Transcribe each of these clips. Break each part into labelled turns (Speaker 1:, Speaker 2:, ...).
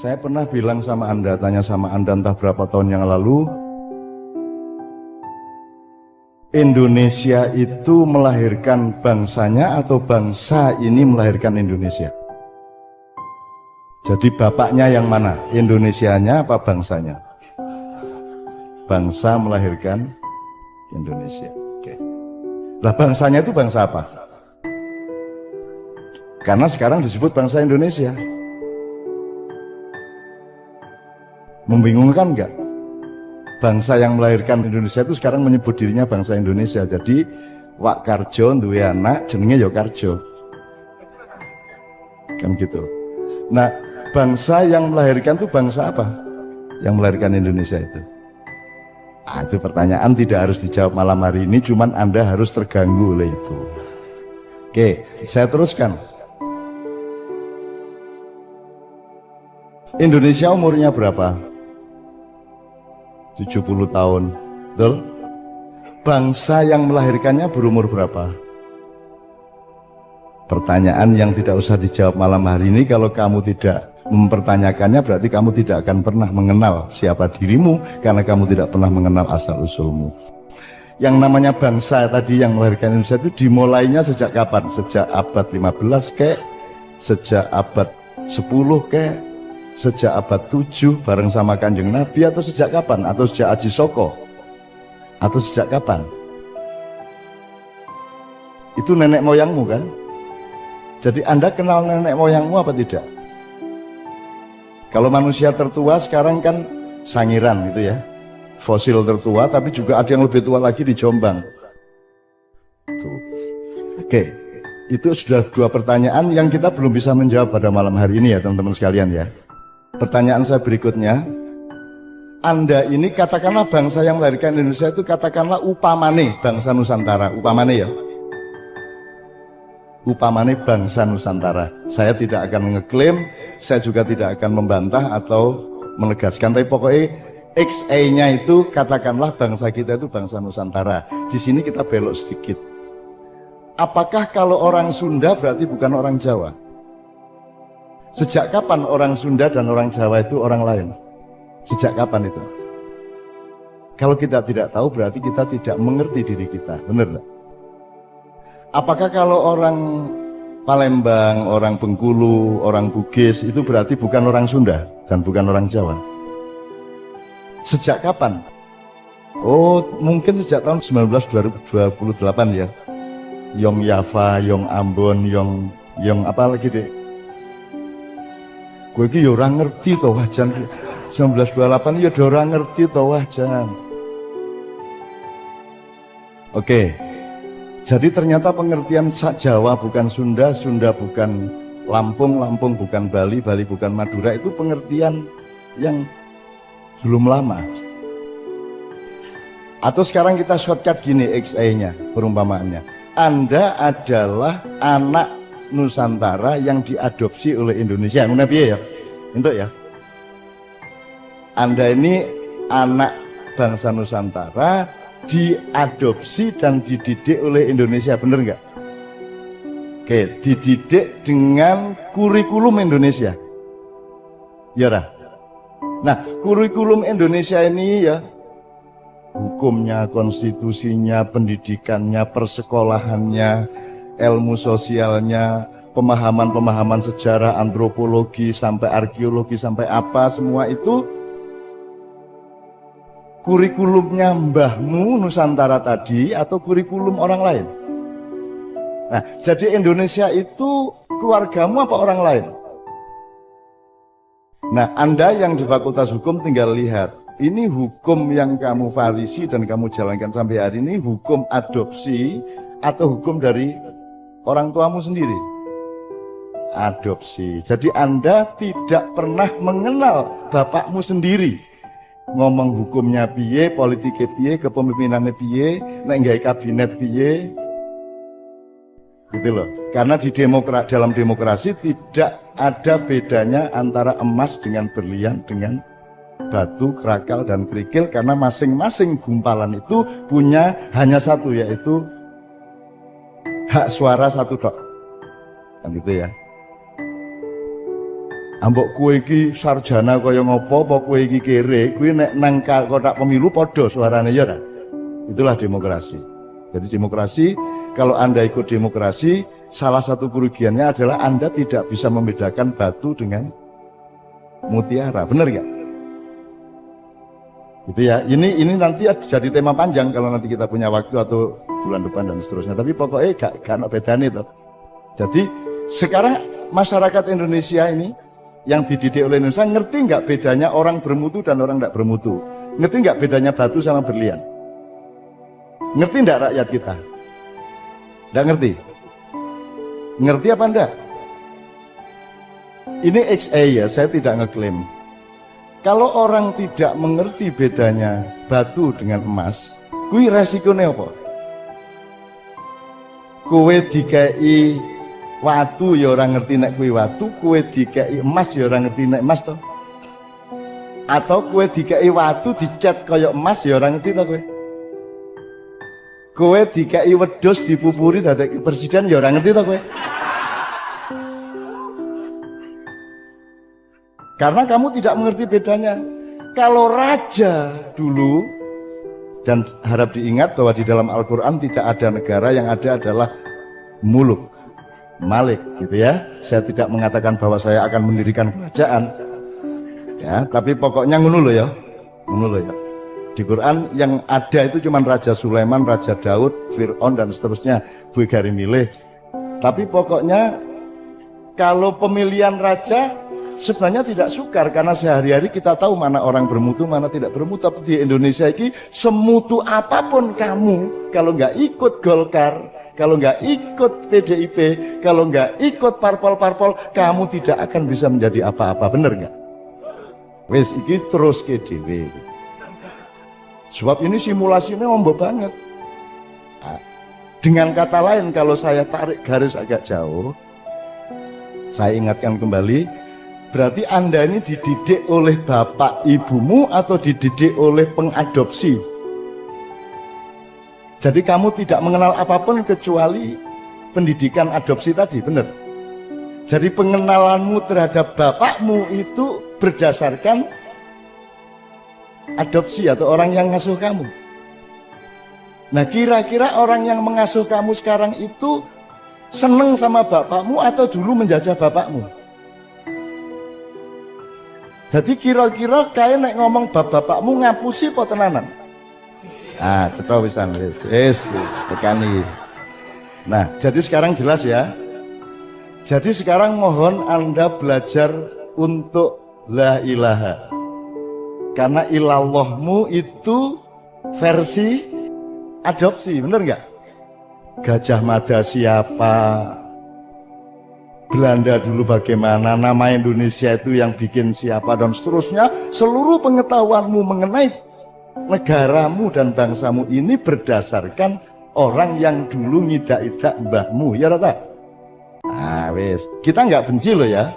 Speaker 1: Saya pernah bilang sama Anda, tanya sama Anda entah berapa tahun yang lalu, Indonesia itu melahirkan bangsanya atau bangsa ini melahirkan Indonesia? Jadi bapaknya yang mana? Indonesianya apa bangsanya? Bangsa melahirkan Indonesia. Oke. Lah bangsanya itu bangsa apa? Karena sekarang disebut bangsa Indonesia. Membingungkan enggak? Bangsa yang melahirkan Indonesia itu sekarang menyebut dirinya bangsa Indonesia. Jadi Wak Karjo duwe anak jenenge ya Karjo. Kan gitu. Nah, bangsa yang melahirkan itu bangsa apa? Yang melahirkan Indonesia itu. Itu pertanyaan tidak harus dijawab malam hari ini, cuman Anda harus terganggu oleh itu. Oke, saya teruskan. Indonesia umurnya berapa? 70 tahun, betul? Bangsa yang melahirkannya berumur berapa? Pertanyaan yang tidak usah dijawab malam hari ini. Kalau kamu tidak mempertanyakannya, berarti kamu tidak akan pernah mengenal siapa dirimu, karena kamu tidak pernah mengenal asal-usulmu. Yang namanya bangsa tadi yang melahirkan Indonesia itu dimulainya sejak kapan? Sejak abad 15 kek? Sejak abad 10 kek? Sejak abad 7 bareng sama Kanjeng Nabi, atau sejak kapan? Atau sejak Aji Soko? Atau sejak kapan? Itu nenek moyangmu kan? Jadi Anda kenal nenek moyangmu apa tidak? Kalau manusia tertua sekarang kan Sangiran gitu ya, fosil tertua, tapi juga ada yang lebih tua lagi di Jombang. Tuh. Oke, itu sudah dua pertanyaan yang kita belum bisa menjawab pada malam hari ini ya teman-teman sekalian ya. Pertanyaan saya berikutnya, Anda ini katakanlah bangsa yang melahirkan Indonesia itu katakanlah upamane bangsa Nusantara, upamane ya, upamane bangsa Nusantara. Saya tidak akan ngeklaim, saya juga tidak akan membantah atau menegaskan, tapi pokoknya XA-nya itu katakanlah bangsa kita itu bangsa Nusantara. Di sini kita belok sedikit. Apakah kalau orang Sunda berarti bukan orang Jawa? Sejak kapan orang Sunda dan orang Jawa itu orang lain? Sejak kapan itu? Kalau kita tidak tahu berarti kita tidak mengerti diri kita, benar nggak? Apakah kalau orang Palembang, orang Bengkulu, orang Bugis itu berarti bukan orang Sunda dan bukan orang Jawa? Sejak kapan? Oh, mungkin sejak tahun 1928 ya. Yong Yava, Yong Ambon, Yong apa lagi deh? Gue ki ora ngerti toh wajan 1928 ya ora ngerti toh wajan. Oke. Jadi ternyata pengertian Jawa bukan Sunda, Sunda bukan Lampung, Lampung bukan Bali, Bali bukan Madura, itu pengertian yang belum lama. Atau sekarang kita shortcut gini XA-nya, perumpamaannya. Anda adalah anak Nusantara yang diadopsi oleh Indonesia. Ngono piye ya? Entuk ya. Anda ini anak bangsa Nusantara diadopsi dan dididik oleh Indonesia, bener nggak? Oke, dididik dengan kurikulum Indonesia. Ya dah. Nah, kurikulum Indonesia ini ya, hukumnya, konstitusinya, pendidikannya, persekolahannya, ilmu sosialnya, pemahaman-pemahaman sejarah, antropologi, sampai arkeologi, sampai apa, semua itu kurikulumnya mbahmu Nusantara tadi atau kurikulum orang lain? Nah, jadi Indonesia itu keluargamu apa orang lain? Nah, Anda yang di Fakultas Hukum tinggal lihat, ini hukum yang kamu farisi dan kamu jalankan sampai hari ini hukum adopsi atau hukum dari orang tuamu sendiri? Adopsi. Jadi Anda tidak pernah mengenal bapakmu sendiri. Ngomong hukumnya piye, politiknya piye, kepemimpinannya piye, nek nggawe kabinet piye. Gitu loh. Karena di dalam demokrasi tidak ada bedanya antara emas dengan berlian, dengan batu, kerakal, dan kerikil, karena masing-masing gumpalan itu punya hanya satu, yaitu hak suara satu tok. Kan gitu ya. Ambok kue iki sarjana kaya ngopo apa kue iki kere, kue nek nang kotak pemilu podo suaranya ya ora. Itulah demokrasi. Jadi demokrasi, kalau Anda ikut demokrasi, salah satu kerugiannya adalah Anda tidak bisa membedakan batu dengan mutiara, benar nggak? Gitu ya. Ini nanti jadi tema panjang kalau nanti kita punya waktu atau bulan depan dan seterusnya. Tapi pokoknya gak ada bedanya itu. Jadi sekarang masyarakat Indonesia ini yang dididik oleh Indonesia ngerti nggak bedanya orang bermutu dan orang tidak bermutu? Ngerti nggak bedanya batu sama berlian? Ngerti nggak rakyat kita? Nggak ngerti? Ngerti apa enggak? Ini XA ya, saya tidak ngeklaim. Kalau orang tidak mengerti bedanya batu dengan emas, kui resikonya apa? Kowe dikai watu ya orang ngerti nek kui watu, kowe dikai emas ya orang ngerti nek emas toh. Atau kowe dikai watu dicat kaya emas ya orang ngerti toh kowe. Kowe dikai wedhus dipupuri dadi presiden ya orang ngerti toh kowe. Karena kamu tidak mengerti bedanya. Kalau raja dulu, dan harap diingat bahwa di dalam Al-Quran tidak ada negara, yang ada adalah muluk, malik gitu ya. Saya tidak mengatakan bahwa saya akan mendirikan kerajaan ya, tapi pokoknya ngono lho ya. Ngono lho ya. Di Quran yang ada itu cuma Raja Sulaiman, Raja Daud, Fir'aun dan seterusnya, Bugari milih. Tapi pokoknya kalau pemilihan raja sebenarnya tidak sukar, karena sehari-hari kita tahu mana orang bermutu, mana tidak bermutu. Tapi di Indonesia ini semutu apapun kamu, kalau nggak ikut Golkar, kalau nggak ikut PDIP, kalau nggak ikut parpol-parpol, kamu tidak akan bisa menjadi apa-apa, bener nggak? Wes iki terus ke dhewe. Sebab ini simulasinya ombak banget. Nah, dengan kata lain, kalau saya tarik garis agak jauh, saya ingatkan kembali, berarti Anda ini dididik oleh bapak ibumu atau dididik oleh pengadopsi. Jadi kamu tidak mengenal apapun kecuali pendidikan adopsi tadi, benar? Jadi pengenalanmu terhadap bapakmu itu berdasarkan adopsi atau orang yang ngasuh kamu. Nah, kira-kira orang yang mengasuh kamu sekarang itu seneng sama bapakmu atau dulu menjajah bapakmu? Jadi kira-kira kayak nek ngomong bapakmu ngapusi apa tenanan? Ah, cetha wisan wis tekani. Nah, jadi sekarang jelas ya. Jadi sekarang mohon Anda belajar untuk la ilaha. Karena ilallahmu itu versi adopsi, bener nggak? Gajah Mada siapa? Belanda dulu bagaimana, nama Indonesia itu yang bikin siapa, dan seterusnya. Seluruh pengetahuanmu mengenai negaramu dan bangsamu ini berdasarkan orang yang dulu ngidak-idak mbahmu, ya rata. Nah wes, kita nggak benci loh ya.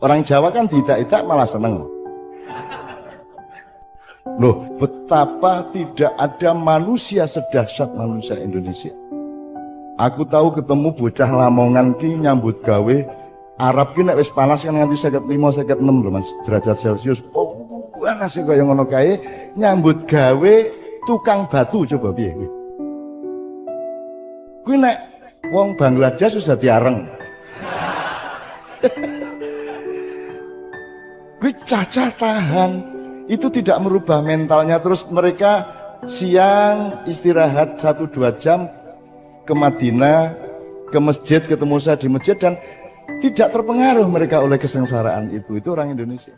Speaker 1: Orang Jawa kan diidak-idak malah seneng. Loh, betapa tidak ada manusia sedahsyat manusia Indonesia. Aku tahu ketemu bocah Lamongan ki nyambut gawe Arab ki nek wis panas kan nganti 55 56 lho Mas derajat Celcius. Oh, panas kaya ngono kae nyambut gawe tukang batu, coba piye kuwi. Kuwi nek wong Bangladesh wis dadi areng. Kuwi cacah tahan. Itu tidak merubah mentalnya, terus mereka siang istirahat 1-2 jam ke Madinah, ke masjid, ketemu saya di masjid, dan tidak terpengaruh mereka oleh kesengsaraan itu orang Indonesia.